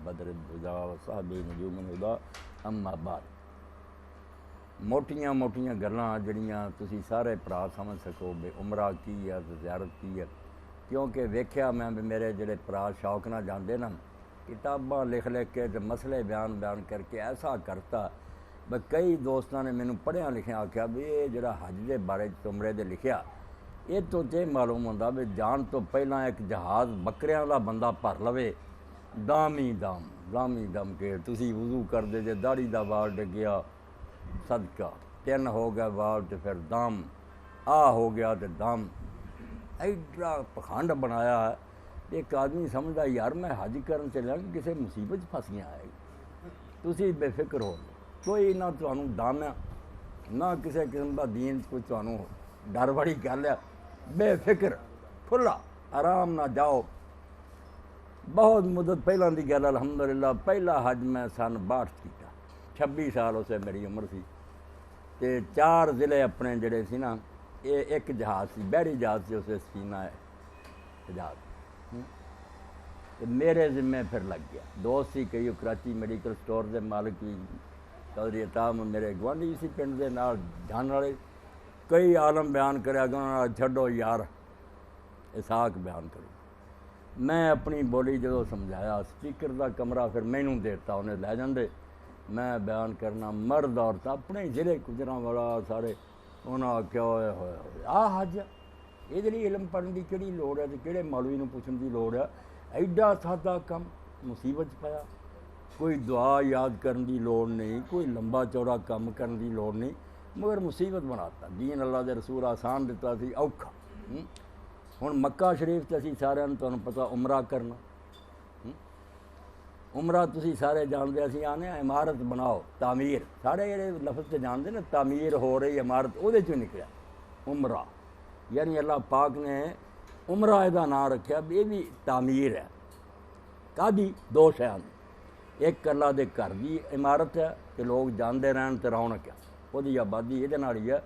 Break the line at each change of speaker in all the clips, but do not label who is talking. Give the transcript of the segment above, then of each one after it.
बदर हुदा वसाहबी नजूमन हुदा अम्मा बाद। मोटियां मोटियां गल्लां जड़ियां तुसी सारे भरा समझ सको भी उमरा की है ज़ियारत की है, क्योंकि वेख्या मैं भी मेरे जेड़े भरा शौक ना जाते ना किताबां लिख लिख के ते मसले बयान बयान करके ऐसा करता भी कई दोस्तों ने मैनू पढ़िया लिखिया आख्या भी ये जरा हज के बारे उमरे दे लिखिया ये तो ये मालूम होंदा भी जान तो पहला एक जहाज़ बकरियां दा बंदा भर लवे दामी दम के तुसी वज़ू करदे जे दाढ़ी दा वाल डिग्गिया सदका तीन हो गया वाल तो फिर दम आ हो गया तो दम एड्रा पखंड बनाया है। एक आदमी समझदा यार मैं हज करन चलिया कि किसी मुसीबत फस गया है। तुसी बेफिक्र हो, कोई ना तुहानू दम है ना किसी किस्म का दीन कोई तुहानू डर वाली गल है। बेफिक्र खुला आराम ना जाओ। बहुत मुदत पहलों की गल अलहमदुलिल्लाह पहला हज मैं सन 62 किया, 26 साल उसे मेरी उम्र सी ते 4 ज़िले अपने जड़े सी ना ये एक जहाज़ सी बहरी जहाज़ से उसे सफीना है जहाज़ तो मेरे जिम्मे फिर लग गया। दोस्त सी कई कराची मेडिकल स्टोर के मालिक भी चौधरी अताब मेरे गुआढ़ी सी पिंड के नाल जान वाले कई आलम बयान कराया छड्डो यार इसाक बयान करो। मैं अपनी बोली जो समझाया स्पीकर का कमरा फिर मैनू देता उन्हें लै जाते मैं बयान करना मर्द औरत अपने जिले गुजरांवाला सारे उन्हें आख्या होए आ हज ये इलम पढ़ने की किहड़ी लोड़ है, किहड़े मौलवी नूं पुछण की लोड़ है। एडा सादा कम मुसीबत पाया, कोई दुआ याद करने की लोड़ नहीं, कोई लंबा चौड़ा काम करने की लोड़ नहीं, मगर मुसीबत बनाता दीन अल्लाह के रसूल आसान दिता सी औखा। हुण मक्का शरीफ असीं सारिआं नूं तुहानूं पता उमरा करना उमरा तुसीं सारे जानते असीं आने इमारत बनाओ तामीर सारे ये लफ्ज़ ते जानते ना तामीर हो रही इमारत वो निकलिया उमरा यानी अल्लाह पाक ने उमरा इहदा नाम रखा ये भी तामीर है। कादी दो शयां एक अल्लाह के घर की इमारत है कि लोग जानते रहन तो रौनक है वो आबादी ये ही है।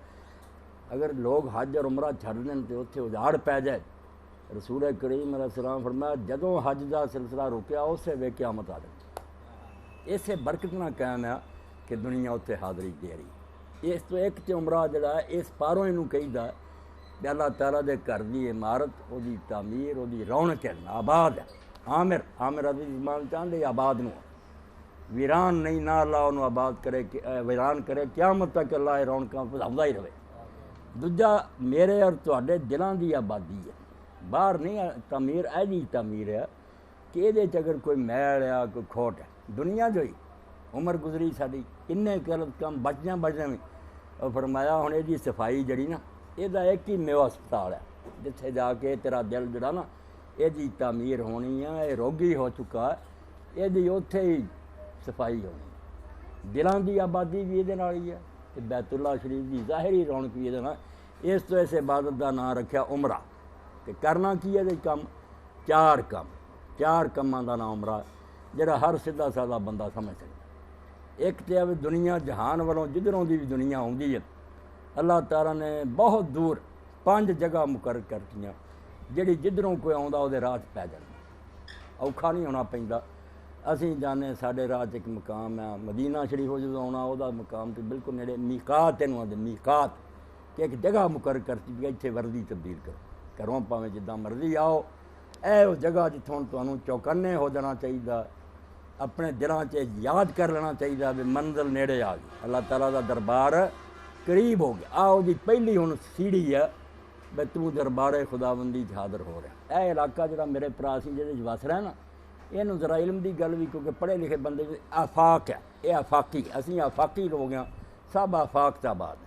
अगर लोग हज और उमरा छड़ दें तो उत्थे उजाड़ पै जाए। रसूल करीम अलैहिस्सलाम फरमाया जदों हज का सिलसिला रुकिया उस वे क़यामत आ गई। इसे बरकत ना कायम है कि दुनिया उत्थे हाज़री दे रही। इस तो एक तो उमरा जड़ा है इस पारों इनू कहीदा कि अल्लाह ताला दे घर की इमारत वो तामीर वो रौनक है आबाद है। आमिर आमिर अदी मान चाहते आबाद नूं वीरान नहीं ना अल्लाह उन्होंने आबाद करे वीरान करे क़यामत तक अल्लाह रौनक वधाउंदा ही रहे। दूजा मेरे और तुहाडे दिलों की आबादी है बाहर नहीं तमीर ऐसी तमीर है कि ये अगर कोई मैल आ कोई खोट है दुनिया जो ही उम्र गुजरी साड़ी इन्ने गलत काम बचना भी और फरमाया हुण ये सफाई जड़ी ना यदा एक ही मेवा अस्पताल है जिथे जाके तेरा दिल जड़ा ना ये तमीर होनी है। ये रोगी हो चुका है ये उत्थे ही सफाई होनी। दिलों की आबादी भी ये ही है तो बैतुल्ला शरीफ की ज़ाहिरी रौनक भी ये इस तो इस इबादत का नाम रखा उमरा। तो करना की है कम चार कामां का नाम उमरा जिहड़ा हर सीधा सादा बंदा समझ सकता। एक तो है दुनिया जहान वालों जिधरों की भी दुनिया आउंदी है अल्लाह ताला ने बहुत दूर 5 जगह मुकर्रर करतियां जिहड़ी जिधरों कोई आउंदा उहदे राह पै जांदा औखा नहीं होना पैंदा। असीं जाने साडे राह एक मकाम है मदीना शरीफ जो आउणा उहदा मकाम तो बिल्कुल नेड़े मीकात इहनूं आंदे मीकात कि एक जगह मुकर्रर करती भी इत्थे वर्दी तब्दील करो घरों भावें जिद्दां मर्जी आओ ए जगह जिथों तुहानूं चौकन्ने हो जाना चाहिए अपने दिलों च याद कर लेना चाहिए भी मंजिल नेड़े आ गई अल्लाह ताला दा दरबार करीब हो गया। आओ जी पहली हुण सीढ़ी है भी तू दरबारे खुदाबंदी च हाज़र हो रहा। यह इलाका जिहड़ा मेरे भरा सी जिहदे वस रहा ना इनू जरा इलम की गल भी क्योंकि पढ़े लिखे बंदे आफाक है ये आफाकी असीं आफाकी लोग हाँ सब आफाक दा बाद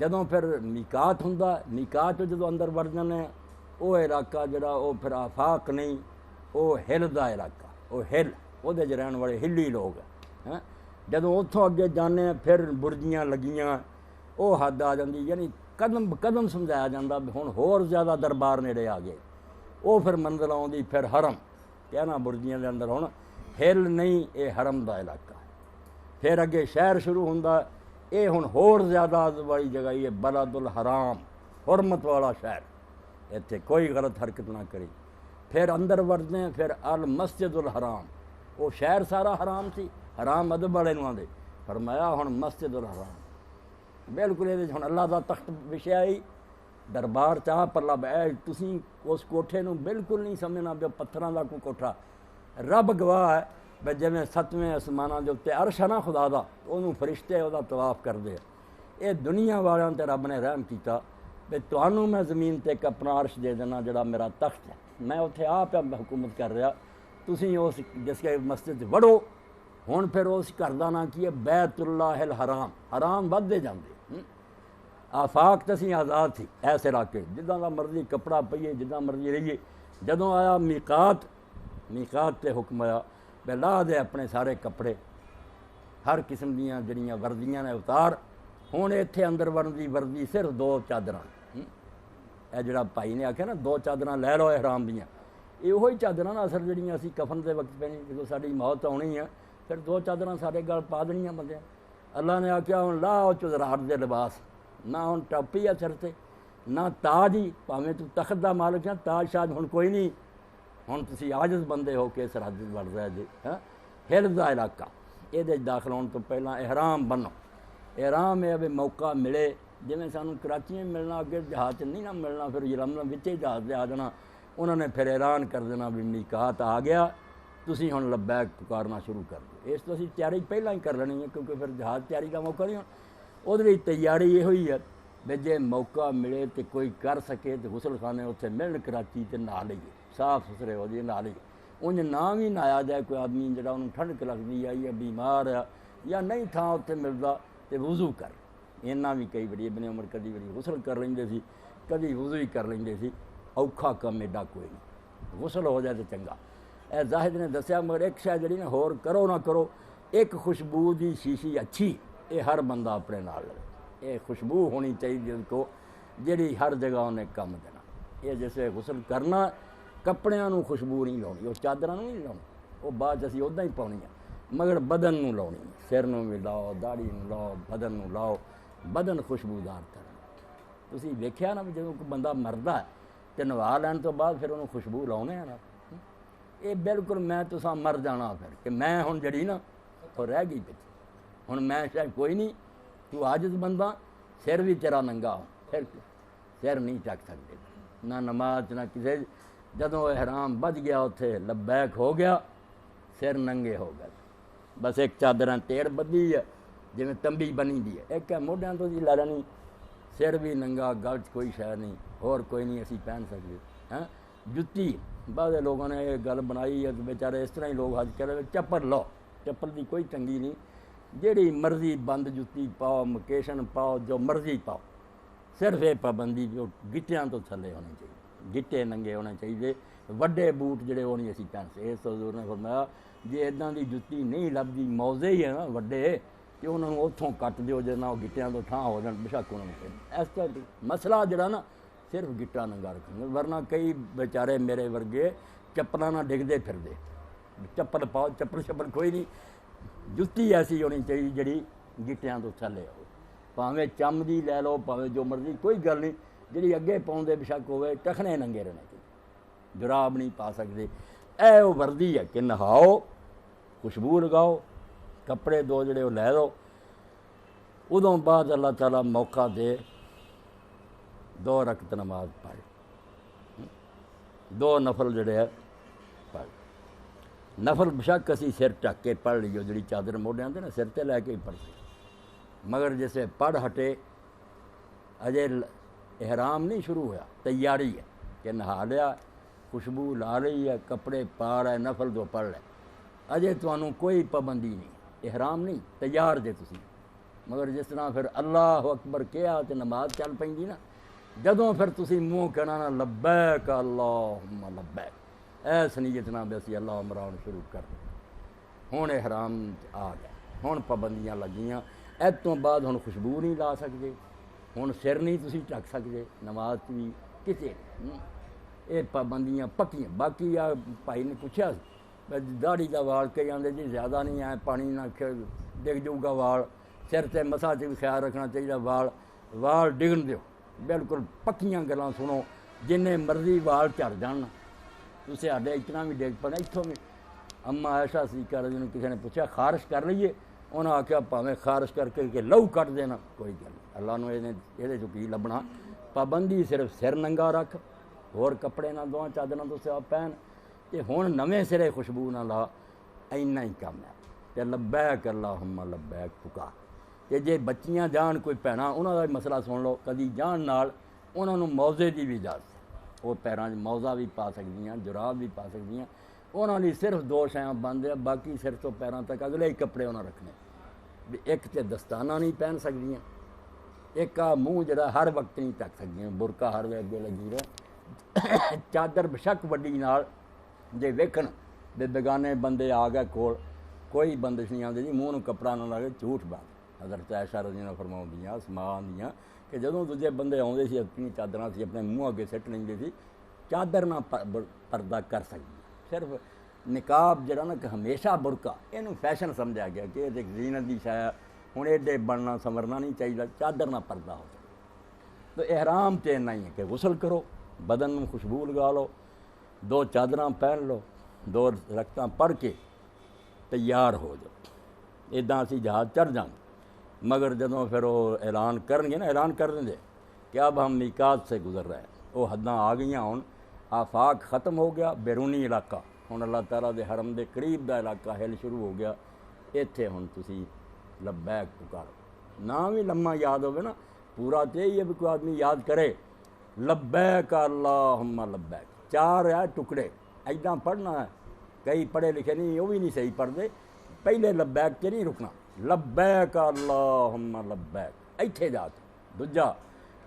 जदों फिर मीकात हुंदा मीकात जो अंदर वड़ जाने वो इलाका जड़ा वो फिर आफाक नहीं वो हिल का इलाका वो हिल वो रहने वाले हिली लोग हैं। जदों उत्थों अगे जाने फिर बुरजियां लगियां वो हद आ जाती यानी कदम कदम समझाया जाता हुण होर ज़्यादा दरबार नेड़े आ गए वो फिर मंजिल आउंदी फिर हरम कहना बुरजियां के अंदर हुण हिल नहीं ये हरम का इलाका फिर अगे शहर शुरू होंदा ये हुण होर ज़्यादा वाली जगह ये बलदुल हराम हुरमत वाला शहर इत्थे कोई गलत हरकत ना करी। फिर अंदर वड़दे फिर अल मस्जिदुल हराम वो शहर सारा हराम सी, हराम अदब वाले नूं आंदे। फरमाया हुण मस्जिदुल हराम बिल्कुल ये हुण अल्लाह का तख्त विछया ही दरबार चाह परला बह तुसीं उस कोठे नूं बिल्कुल नहीं समझना भी पत्थरां दा कोई कोठा। रब गवाह है भी जिवें 7वें आसमानां दे उत्ते अर्श है ना खुदा दा, उहनूं फरिश्ते उहदा तवाफ करदे। ये दुनिया वालियां ते रब ने रहम कीता भी तुहानूं मैं ज़मीन ते एक अपना अर्श दे देना जिहड़ा मेरा तख्त है, मैं उत्थे आप हुकूमत कर रहा, तुसीं उस जिसके मस्जिद वड़ो। हुण फिर उस घर का नाम की है बैतुल्लाहिल हराम, हराम वधदे जांदे। आफाक तो असीं आज़ाद थी ऐसे इलाके जिद्दां दा मर्जी कपड़ा पईए जिद्दां मर्जी रहीए। जदों आया मीकात, मीकात ते हुक्म आया भी ला दे अपने सारे कपड़े, हर किस्म दीयां जिहड़ियां वर्दियां ने उतार। हुण इत्थे अंदर वड़न दी वर्दी सिर्फ 2 चादरां। ਇਹ ਜਿਹੜਾ ਭਾਈ ने आख्या ना 2 चादरां लै लो ihram ਦੀਆਂ, ਇਹ ਉਹੀ ਚਾਦਰਾਂ ਨਾ ਅਸਲ ਜਿਹੜੀਆਂ ਅਸੀਂ ਕਫਨ ਦੇ ਵਕਤ ਪੈਣੀ ਜਦੋਂ ਸਾਡੀ ਮੌਤ ਆਉਣੀ ਆ, ਫਿਰ 2 ਚਾਦਰਾਂ ਸਾਡੇ ਗਲ ਪਾ ਦੇਣੀਆਂ ਬੰਦਿਆਂ। ਅੱਲਾ ਨੇ ਆਖਿਆ ਹੁਣ ਲਾਓ ਚੁਜ਼ਰਾਹਟ ਦੇ ਲਿਬਾਸ, ਨਾ ਹੁਣ ਟੋਪੀ ਆ ਸਿਰ 'ਤੇ ਨਾ ਤਾਜ ਹੀ, ਭਾਵੇਂ ਤੂੰ ਤਖਤ ਦਾ ਮਾਲਕ ਆ ਤਾਜ ਸ਼ਾਜ ਹੁਣ ਕੋਈ ਨਹੀਂ, ਹੁਣ ਤੁਸੀਂ ਆਜਜ਼ ਬੰਦੇ ਹੋ ਕੇ ਸਰਹੱਦ ਵੜ ਰਹੇ ਜੇ। ਹਿਲਫ ਦਾ ਇਲਾਕਾ, ਇਹਦੇ 'ਚ ਦਾਖਲ ਹੋਣ ਤੋਂ ਪਹਿਲਾਂ ihram ਬੰਨੋ। ihram ਇਹ ਵੀ ਮੌਕਾ ਮਿਲੇ जिमें सानू कराची में मिलना, अगे जहाज़ नहीं ना मिलना, फिर यरमन विच जहाज़ से आ जाना। उन्होंने फिर ऐलान कर देना भी मीकात आ गया, तुसीं हुण लब्बैक पुकारना शुरू कर दो। इस तो असीं तैयारी पहला ही कर लेनी है क्योंकि फिर जहाज़ तैयारी का मौका नहीं होना। उहदे लई तैयारी इहो ही है भी जे मौका मिले तो कोई कर सके तो गुसल खाने उत्थे मिलन कराची तो नहा लईए, साफ सुथरे हो जाए नहा लईए। उंज ना भी नहाया जाए कोई आदमी जिहड़ा उहनूं ठंडक लगदी है या बीमार है या नहीं थां उत्थे मिलदा तो वज़ू कर। इन्ना भी कई बड़ी इब्ने उमर कदी बड़ी गुसल कर लेंदे सी, कदी वज़ू ही कर लेंदे सी। औखा कम एडा कोई नहीं, गुसल हो जाए तो चंगा। ए जाहिद ने दस्या मगर एक शै जिहड़ी ना होर करो ना करो, एक खुशबू की शीशी अच्छी ये हर बंदा अपने नाल लवे। ये खुशबू होनी चाहिए उसको जिहड़ी हर जगह उन्हें कम देना। ये जैसे गुसल करना कपड़ियां नूं खुशबू नहीं लाउणी, उस चादरां नूं नहीं लाउणी, वो बाद असीं उदां ही पाउणी है, मगर बदन नूं लाउणी, सिर नूं भी लाओ, दाढ़ी नूं लाओ, बदन नूं लाओ, बदन खुशबूदार करना। तुसीं वेख्या ना भी जदों कोई बंदा मरदा है तो नवा लैण तो बाद फिर उन्होंने खुशबू लाउने ना। ये बिल्कुल मैं तुसां मर जाना फिर कि मैं हुण जड़ी ना तो रह गई पिछे, हुण मैं शायद कोई नहीं, तू आजिज़ बंदा, सिर भी तेरा नंगा, फिर सिर नहीं चक सकते ना नमाज ना किसी। जदों ihram बज गया उत्थे लब्बैक हो गया, सिर नंगे हो गए, बस एक चादरां टेढ़ बधी है जिवें तंबी बनी दी है, एक है मोढियां तो जी लै लैनी, सिर भी नंगा, गल च कोई शै नहीं, होर कोई नहीं असीं पहन सकते हैं। जुत्ती बाद लोगों ने यह गल बनाई है, बेचारे इस तरह ही लोग अज कह चप्पल लो, चप्पल की कोई तंगी नहीं, जिहड़ी मर्जी बंद जुत्ती पाओ, मुकेशन पाओ, जो मर्जी पाओ, सिर्फ ये पाबंदी जो गिट्टियां तो थले होने चाहिए, गिट्टे नंगे होने चाहिए, वड्डे बूट जिहड़े वो नहीं असीं पहन सकते। इस हज़ूर ने फरमाया जे इदां दी जुत्ती नहीं लभदी, मौजे ही है ना वड्डे, कि उन्होंने उतों कट दो जो ना गिट्टियां तो ठां हो जाए, बेशक उन्होंने इस तरह मसला जरा ना सिर्फ गिट्टा नंगा रखना। वरना कई बेचारे मेरे वर्गे चप्पलों ना डिगते फिरते, चप्पल पाओ, चप्पल छप्पल कोई नहीं, जुत्ती ऐसी होनी चाहिए जी गिट्टियां तो थले हो, भावें चम दी लै लो, भावें जो मर्जी, कोई गल नहीं, जी अगे पाउंदे बेशक होवे, टखने नंगे रहने चाहिए, जुराब नहीं पा सकते। ए वो वर्दी है कि नहाओ, खुशबू लगाओ, कपड़े दो जोड़े लै दो, उदों बाद अल्लाह ताला मौका दे 2 रकत नमाज पढ़, 2 नफल जोड़े है पढ़। नफल बेशक असी सिर ढक के पढ़ लीओ, जी चादर मोढ़ियां ते ना सिर ते लैके ही पढ़ ली, मगर जैसे पढ़ हटे अजे ihram नहीं शुरू होया, तैयारी है कि नहा लिया, खुशबू ला रही है, कपड़े पा रहे, नफल दो पढ़ लै, अजे तुहानू कोई पाबंदी नहीं, ihram नहीं, तैयार जे तुसीं। मगर जिस तरह फिर अल्लाह अकबर कहा तो नमाज चल पैंदी ना, जदों फिर तुसीं मूँह कहना ना लब्बैक अल्लाहुम्मा लब्बैक, ऐस नीयत ना भी अल्लाह उमरान शुरू कर दे, हुण ihram आ गया, हुण पाबंदियां लगियां, इस तो बाद हुण खुशबू नहीं ला सकते, हुण सिर नहीं तुसीं ढक सकते, नमाज भी किसे ये पाबंदियां पक्कियां। बाकी आ भाई ने पूछा दाढ़ी का वाल कई आते जी ज़्यादा नहीं है, पानी ना डिग जाऊगा वाल, सिर ते मसा च भी ख्याल रखना चाहिए, वाल डिगन दो, बिल्कुल पक्कियां गल्लां सुनो, जिन्ने मर्जी वाल झड़ जान, तुसीं साडे इतना भी डिग पैना, इत्थों भी अम्मा ऐशा सिद्दीक़ा रज़ी अल्लाह किसी ने पूछा खारिश कर लीए, उन्हें आख्या भावें खारिश करके लहू कट देना कोई गल नहीं, अल्लाह ने ये की लभना। पाबंदी सिर्फ सिर नंगा रख, होर कपड़े ना दोवां चादरां तो सिवा पहन, ते हुण नवें सिरे खुशबू ना ला, इन्ना ही कम है। ते लब्बैक अल्लाहुम्मा लब्बैक पुकार। ते जे बच्चियां जान कोई भैणां उन्हां दा मसला सुन लो, कदी जान नाल उन्हां नूं मौजे दी भी इजाजत, वो पैरां 'च मौजा भी पा सकदियां, जुराब भी पा सकदियां। उन्हां लई सिर्फ दो शैयां बंद है, बाकी सिर तो पैरां तक अगले ही कपड़े उन्हां रखने। एक ते दस्ताना नहीं पहन सकदियां, एक आ मूँह जरा हर वक्त नहीं ढक सकदियां, बुरका हर वे अगे लगी रहे। चादर बेशक वड्डी नाल जे वेखण दे बेगाने बंदे आ गए कोल, कोई बंदिश नहीं आती जी, मूँह नूं कपड़ा ना लगे, झूठ बात। हज़रत आयशा रज़ी अल्लाह फरमाउंदियां समा आंदियां कि जदों दूजे बंदे आउंदे सी अपनी चादरां सी अपने मूँह अगे सिੱਟ लैंदे सी, चादर ना पर्दा कर सकदी। सिर्फ निकाब जरा ना कि हमेशा बुरका, इनू फैशन समझा गया कि एक जीनत की शायद हुण एडे बनना संवरना नहीं चाहिए, चादर ना पर्दा हो। तो एहराम तो इन्ना ही है कि गुसल करो, बदन में खुशबू लगा लो, दो चादरां पहन लो, दो रकतां पढ़ के तैयार हो जाओ। इदां असीं जहाज़ चढ़ जाएंगे, मगर जदों फिर वो ऐलान करनगे ना, ऐलान कर देंगे कि अब हम मीकात से गुजर रहे हैं, वो हद्दां आ गई हुण, आफाक ख़त्म हो गया, बैरूनी इलाका हुण अल्लाह ताला दे हरम दे करीब दा इलाका हिल शुरू हो गया। इत्थे हुण तुसीं लब्बैक पुकारो। ना भी लम्मा याद होवे ना, पूरा तो यही है भी कोई आदमी याद करे लब्बैक अल्लाहुम्मा लब्बैक, चार है टुकड़े ऐदा पढ़ना है। कई पढ़े लिखे नहीं, वो भी नहीं सही पढ़ते, पहले लब्बैक ते नहीं रुकना, लब्बैक अल्लाहुम्मा लब्बैक, इत्थे जाके दूजा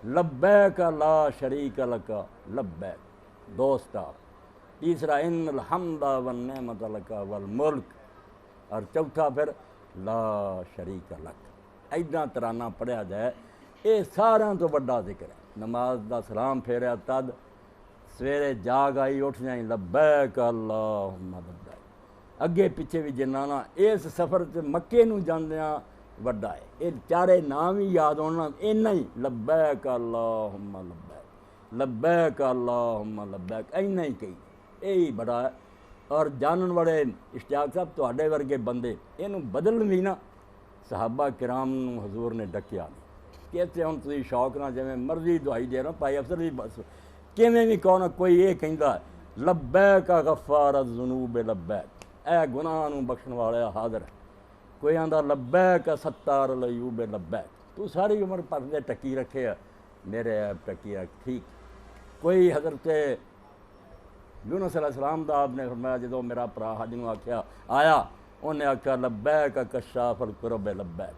लब्बैक ला शरीक लका लब्बैक, दो स्टार, तीसरा इन्नल हम्दा वन नेमत लका वल मुल्क, और चौथा फिर ला शरीक लक। ऐदा तराना पढ़िया जाए, ये सारा तो बड़ा जिक्र है। नमाज का सलाम फेरिया तद, सवेरे जाग आई उठ जाए लब्बैक अल्लाहुम्मा लब्बैक, अगे पिछे भी जिन्ना ना इस सफ़र से मक्के नूं जांदियां वड्डा है। ये चारे नाम ही याद होना, इन्ना ही लब्बैक अल्लाहुम्मा लब्बैक, लब्बैक अल्लाहुम्मा लब्बैक, इन्ना ही कही, यही बड़ा है। और जानन वाले इश्तियाक साहब तुहाडे वर्गे बंदे इनू बदल भी ना, सहाबा किराम नूं हजूर ने डकिया नहीं कि इत्थे हुण तुसीं शौक ना जिवें मर्जी दुआई दे रहे हो, भाई अफसर भी बस किवें भी कहो ना, कोई ये कहंदा लब्बैक गफ्फार ज़ुनूब लब्बैक, ऐ गुनाह नूं बख्शण वाला हाज़र है। कोई आंदा लब्बैक सत्तार लयूब लब्बैक, तू सारी उम्र पढ़दे टकी रखे मेरे ऐब टकी रख, ठीक। कोई हज़रत यूनुस अलैहिस्सलाम दा आपने फरमाया जो मेरा भरा हज नूं आख्या आया, उन्हें आख्या लब्बैक कशाफल कुरब लब्बैक,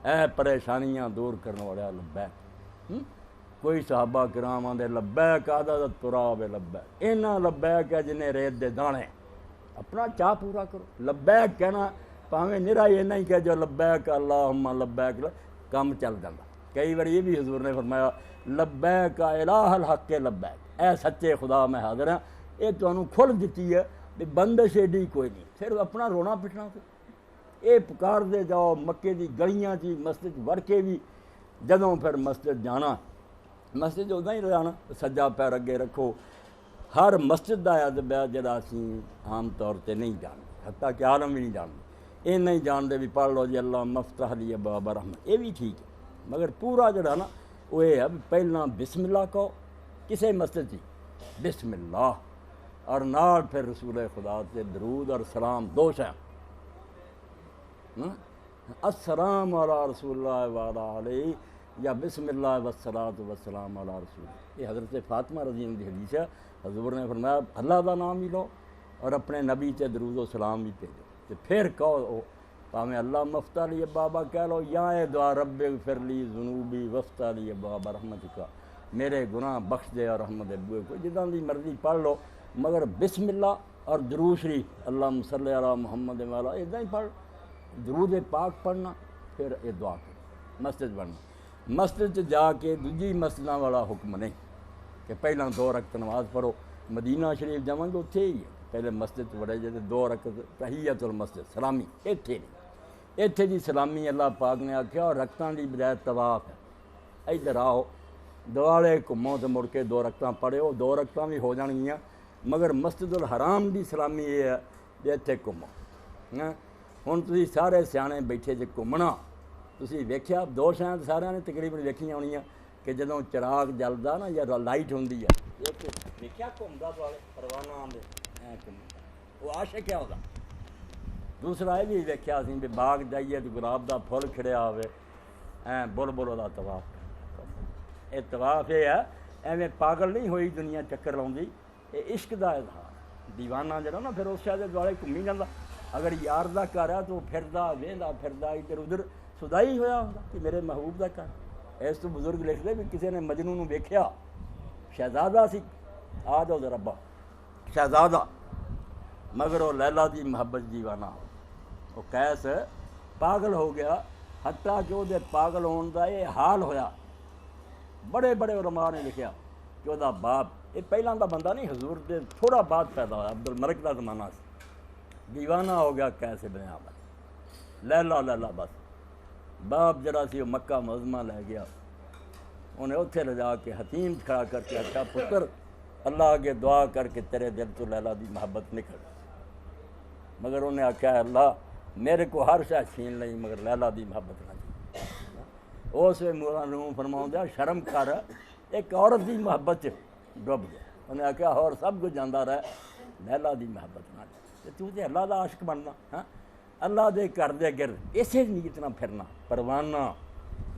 ऐ परेशानियां दूर करने वाला लब्बैक। कोई सहाबा किराम आंदे लब्बैक आदा तुराब लब्बैक, इन्ना लब्बैक है जिन्हें रेत दे दाने, अपना चाह पूरा करो। लब्बैक कहना भावें निरा इन्ना ही कह जो लब्बैक अल्लाहुम्मा लब्बैक, कम चल जाता। कई बार ये भी हजूर ने फरमाया लब्बैक इलाहल हक लब्बैक, ऐ सच्चे खुदा मैं हाजिर हाँ, ये तुहानूं खुल दिती है भी बंदिश एडी कोई नहीं, फिर अपना रोना पिटना से ये पुकार दे जाओ। मक्के की गलियां च मस्जिद वड़ के भी जदों फिर मस्जिद जाना, मस्जिद उदा ही जाना, सज्जा पैर अगे रखो। हर मस्जिद का अदब है जिहड़ा असीं आम तौर पर नहीं जानते, हत्ता कि आलम भी नहीं जानते। ये नहीं जानते भी पढ़ लो जी अल्लाह मफ्तह ली बाबा रहमत, ये भी ठीक है, मगर पूरा जड़ा ना वो ये है पहला बिस्मिल्लाह कहो किसी मस्जिद की, बिस्मिल्लाह, और नाल फिर रसूल खुदा से दरूद और सलाम, दो शै, अस्सलाम अला रसूलुल्लाह व अला अलैहि, या बिस्मिल्लाह वस्सलातु वस्सलाम अला रसूल। ये हज़रत फ़ातिमा रज़ी अल्लाह की हदीस है। हजूर ने फरमाया अल्लाह का नाम ही लो और अपने नबी से दरूद व सलाम भी भेजो, तो फिर कहो भावें अल्लाह मफ्ता ली बाबा कह लो, या ए दुआ रब्बे फिरली ज़ुनूबी वफ्ता ली बाबा रहमत का, मेरे गुनाह बख्श दे और रहमत दे बुए को, जिदा की मर्जी पढ़ लो, मगर बिस्मिल्लाह और दरूद शरीफ अल्लाहुम्मा सल्लि अला मुहम्मद वाला इदा ही पढ़, दरूद पाक पढ़ना, फिर ये दुआ कर मस्जिद बनना। मस्जिद जाके दूजी मस्जिदां वाला हुक्म नहीं कि पहला दो रकत नमाज पढ़ो। मदीना शरीफ जावांगे उत्थे ही है, पहले मस्जिद बड़े जे दो रकत तहियतुल मस्जिद सलामी, इत्थे नहीं, इत्थे जी सलामी अल्लाह पाक ने आख्या और रकतां दी बजाय तवाफ है। इधर आओ दुआले घूमो तो मुड़ के दो रकतां पढ़ो, दो रकतां भी हो जाणगियां, मगर मस्जिदुल हराम की सलामी ये है ਵੀ ਇੱਥੇ ਘੁੰਮੋ। ਹੁਣ ਤੁਸੀਂ ਸਾਰੇ ਸਿਆਣੇ ਬੈਠੇ ਜੇ ਘੁੰਮਣਾ, ਤੁਸੀਂ ਵੇਖਿਆ ਦੋ ਸ਼ਾਇਦ ਸਾਰਿਆਂ ਨੇ ਤਕਰੀਬਨ ਵੇਖੀਆਂ ਹੋਣੀਆਂ ਕਿ ਜਦੋਂ ਚਿਰਾਗ ਜਲਦਾ ਨਾ ਜਾਂ ਲਾਈਟ ਹੁੰਦੀ ਹੈ, ਇੱਕ ਵੇਖਿਆ ਘੁੰਮਦਾ ਦੁਆਲੇ ਪਰਵਾਨਾ ਆਉਂਦੇ ਐਂ ਘੁੰਮਦਾ, ਉਹ ਆਸ਼ਿਕ ਹੈ ਉਹਦਾ। ਦੂਸਰਾ ਇਹ ਵੀ ਵੇਖਿਆ ਅਸੀਂ ਵੀ ਬਾਗ ਜਾਈਏ ਤੇ ਗੁਲਾਬ ਦਾ ਫੁੱਲ ਖਿੜਿਆ ਹੋਵੇ, ਐਂ ਬੁਲਬੁਲ ਉਹਦਾ ਤਵਾਫ। ਇਹ ਤਵਾਫ ਇਹ ਹੈ, ਐਵੇਂ ਪਾਗਲ ਨਹੀਂ ਹੋਈ ਦੁਨੀਆ ਚੱਕਰ ਲਾਉਂਦੀ, ਇਹ ਇਸ਼ਕ ਦਾ ਇਜ਼ਹਾਰ। ਦੀਵਾਨਾ ਜਿਹੜਾ ਨਾ ਫਿਰ ਉਸ ਸ਼ਾਇਦ ਦੇ ਦੁਆਲੇ ਘੁੰਮੀ ਜਾਂਦਾ। ਅਗਰ ਯਾਰ ਦਾ ਘਰ ਆ ਤਾਂ ਉਹ ਫਿਰਦਾ ਵੇਂਦਾ ਫਿਰਦਾ ਇੱਧਰ ਉੱਧਰ ਸੁਦਾਈ ਹੋਇਆ ਹੁੰਦਾ ਕਿ ਮੇਰੇ ਮਹਿਬੂਬ ਦਾ ਘਰ। ਇਸ ਤੋਂ ਬਜ਼ੁਰਗ ਲਿਖਦੇ ਵੀ ਕਿਸੇ ਨੇ ਮਜਨੂ ਨੂੰ ਵੇਖਿਆ, ਸ਼ਹਿਜ਼ਾਦਾ ਸੀ, ਆ ਜਾਓ ਜ਼ਰਾ ਰੱਬਾ ਸ਼ਹਿਜ਼ਾਦਾ, ਮਗਰ ਉਹ ਲੈਲਾ ਦੀ ਮੁਹੱਬਤ ਦੀਵਾਨਾ। ਉਹ ਕੈਸ ਪਾਗਲ ਹੋ ਗਿਆ, ਹੱਤਾ ਕਿ ਉਹਦੇ ਪਾਗਲ ਹੋਣ ਦਾ ਇਹ ਹਾਲ ਹੋਇਆ। ਬੜੇ ਬੜੇ ਉਲਮਾ ਨੇ ਲਿਖਿਆ ਕਿ ਉਹਦਾ ਬਾਪ, ਇਹ ਪਹਿਲਾਂ ਦਾ ਬੰਦਾ ਨਹੀਂ, ਹਜ਼ੂਰ ਦੇ ਥੋੜ੍ਹਾ ਬਾਅਦ ਪੈਦਾ ਹੋਇਆ, ਅਬਦੁਲ ਮਲਿਕ ਦਾ ਜ਼ਮਾਨਾ ਸੀ। ਦੀਵਾਨਾ ਹੋ ਗਿਆ ਕੈਸੇ ਬਨੇ ਆਮਦ, ਲੈਲਾ ਲੈਲਾ ਬਸ। ਬਾਪ ਜਿਹੜਾ ਸੀ ਉਹ ਮੱਕਾ ਮੁਅੱਜ਼ਮਾ ਲੈ ਗਿਆ, ਉਹਨੇ ਉੱਥੇ ਲਿਜਾ ਕੇ ਹਤੀਮ ਖੜਾ ਕਰਕੇ ਆਖਿਆ, ਪੁੱਤਰ अल्लाह अगे दुआ करके तेरे दिल तो लैला दी मोहब्बत निकल। मगर उन्हें आख्या अल्लाह मेरे को हर शह छीन लई मगर लैला दी मोहब्बत ना छीन। उस वे मौला नूं फरमाउंदा शर्म कर, एक औरत की मोहब्बत च डुब गया। उन्हें आख्या होर सब कुछ जांदा रह, लैला दी मोहब्बत ना ते तू ते अल्लाह दा आशिक बनना। हाँ अल्लाह दे घर दे गिरद इसे नीयत नाल फिरना, परवाना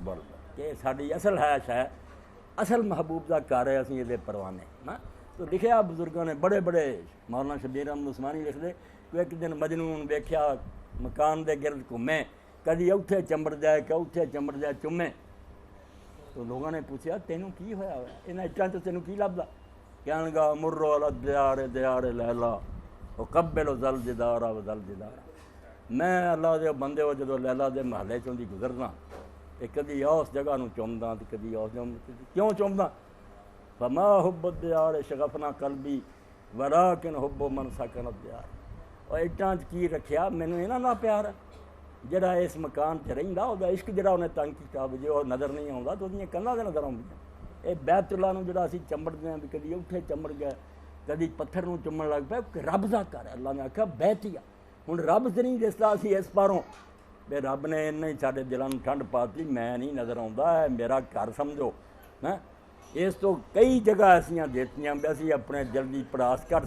बोल के साडी असल है शह, असल महबूब का घर है, असीं इहदे परवाने। हाँ तो लिखिया बजुर्गों ने बड़े बड़े, मौलाना शबीर अहमद उस्मानी लिखते कि एक दिन मजनून वेख्या मकान के गिरद घूमे, कभी उत्थे चंबड़ जाए कि उत्थे चंबड़ जाए चुमे। तो लोगों ने पूछा तेनों की होया होया, इन्हां इट्टां तो तेनों की लभदा? कहण लगा मुर्रो अल दयारे दयारे लैला वो कब्बेलो जल जिदारा व जल जिदारा। मैं अल्लाह दे बंदे हो जदों लैला दे महल्ले चों दी गुजरना ते कदी उस जगह नूं चुमदा ते कदी उस क्यों चुमदा? फमा हुब्ब दयार शगफना कलबी वलाकिन हुब्ब मन सकन दयार। और इट्टां च की रखिया, मैनूं इन्हां नाल प्यार है जिहड़ा इस मकान च रहिंदा, ओहदा इश्क जिहड़ा उहने तंग कीता, जे ओह नज़र नहीं आउंदा तो ओहदियां कंधां ते नज़र आउंदियां। ये बैतुल्लाह नूं जिहड़ा असीं चंबड़दे आं, भी कदी उत्थे चंबड़ गए, कदी पत्थर नूं चुम्मण लग पिया, रब दा घर है। अल्लाह ने आख्या बैतिया, हुण रब ते नहीं दिसदा, असीं इस पारों भी रब ने इन्ना ही साडे दिलां नूं ठंड पाती, मैं नहीं नज़र आउंदा, है मेरा घर समझो। हैं इस तो कई जगह ऐसियां देतियां भी असीं अपने दिल दी पड़ास कढ